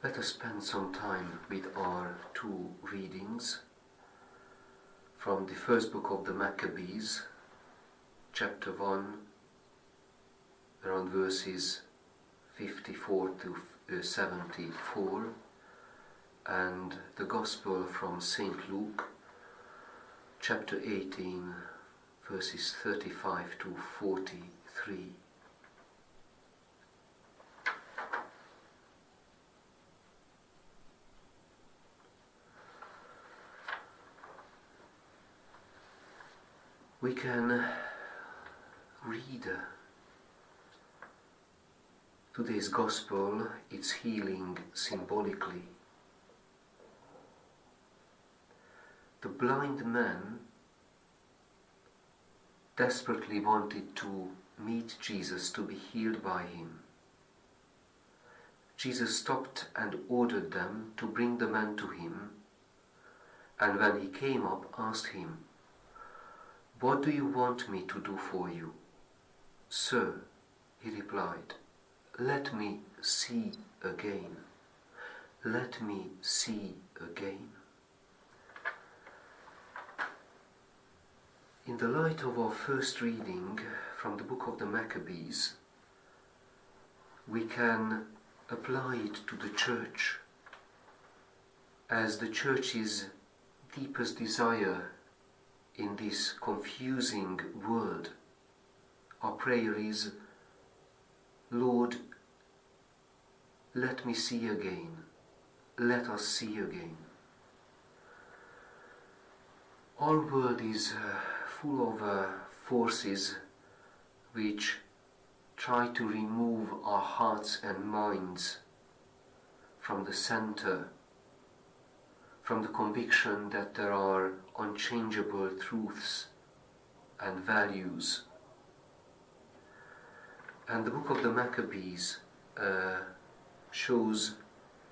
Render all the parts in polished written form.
Let us spend some time with our two readings from the first book of the Maccabees, chapter 1, around verses 54 to 74, and the Gospel from St. Luke, chapter 18, verses 35 to 43. We can read today's Gospel, its healing symbolically. The blind man desperately wanted to meet Jesus, to be healed by him. Jesus stopped and ordered them to bring the man to him, and when he came up, asked him, "What do you want me to do for you?" "Sir," he replied, "let me see again. Let me see again." In the light of our first reading from the book of the Maccabees, we can apply it to the church as the church's deepest desire in this confusing world. Our prayer is, "Lord, let me see again. Let us see again." Our world is full of forces which try to remove our hearts and minds from the center, from the conviction that there are unchangeable truths and values. And the book of the Maccabees shows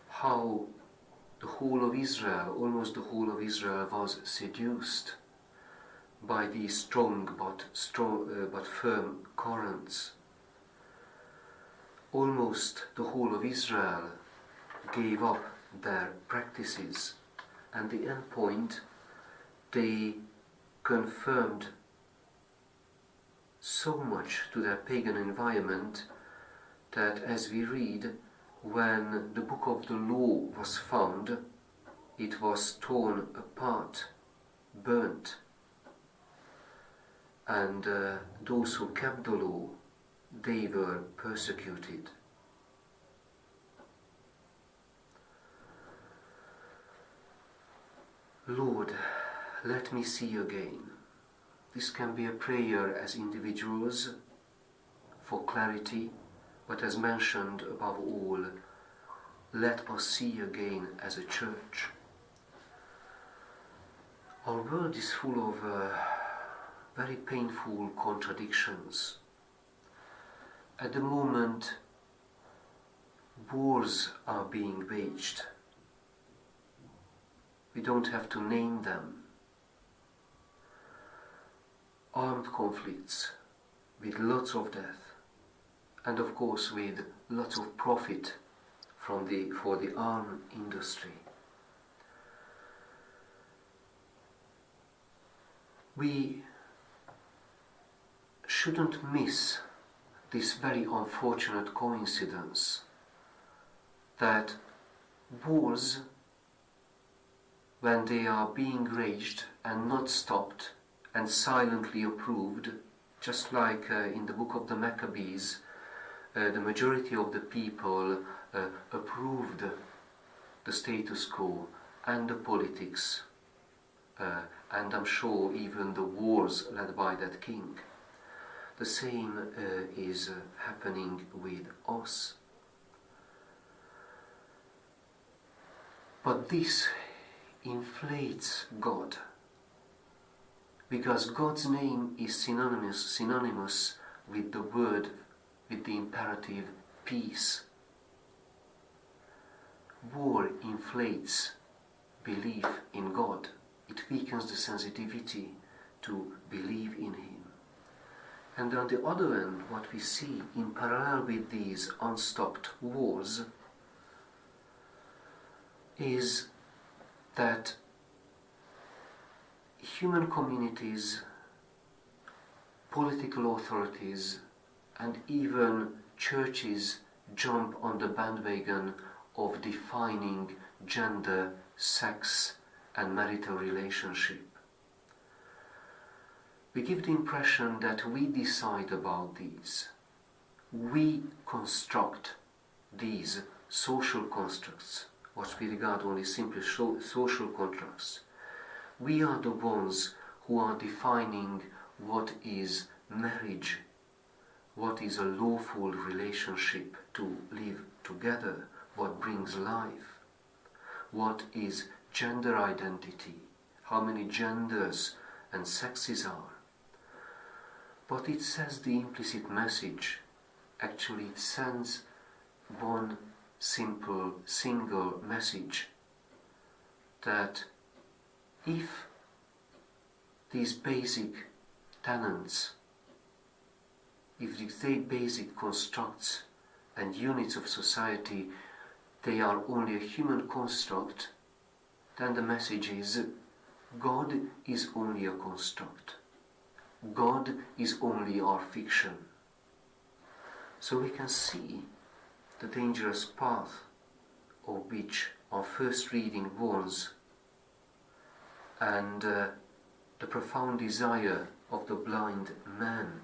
how the whole of Israel, almost the whole of Israel, was seduced by these strong but firm currents. Almost the whole of Israel gave up their practices. And the end point, they confirmed so much to their pagan environment that, as we read, when the book of the law was found, it was torn apart, burnt. And those who kept the law, they were persecuted. Lord, let me see again. This can be a prayer as individuals for clarity, but as mentioned above all, let us see again as a church. Our world is full of very painful contradictions. At the moment, wars are being waged. We don't have to name them. Armed conflicts with lots of death, and of course with lots of profit for the arms industry. We shouldn't miss this very unfortunate coincidence that wars, when they are being waged and not stopped and silently approved, just like in the book of the Maccabees, the majority of the people approved the status quo and the politics, and I'm sure even the wars led by that king. The same is happening with us. But this inflates God, because God's name is synonymous with the word, with the imperative peace. War inflates belief in God. It weakens the sensitivity to believe in Him. And on the other hand, what we see in parallel with these unstopped wars is that human communities, political authorities, and even churches jump on the bandwagon of defining gender, sex, and marital relationship. We give the impression that we decide about these. We construct these social constructs, what we regard only simply social contracts. We are the ones who are defining what is marriage, what is a lawful relationship to live together, what brings life, what is gender identity, how many genders and sexes are. But it says the implicit message. Actually, it sends one simple, single message, that if these basic tenets, if these basic constructs and units of society, they are only a human construct, then the message is God is only a construct. God is only our fiction. So we can see the dangerous path of which our first reading warns, and the profound desire of the blind man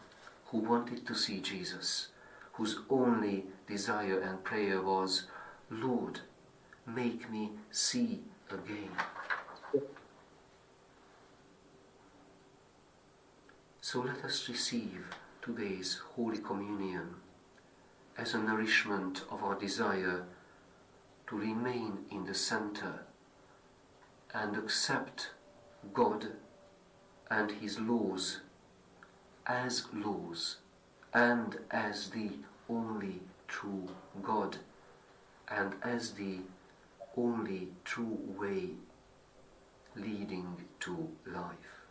who wanted to see Jesus, whose only desire and prayer was, Lord, make me see again. So let us receive today's Holy Communion as a nourishment of our desire to remain in the center and accept God and His laws and as the only true God and as the only true way leading to life.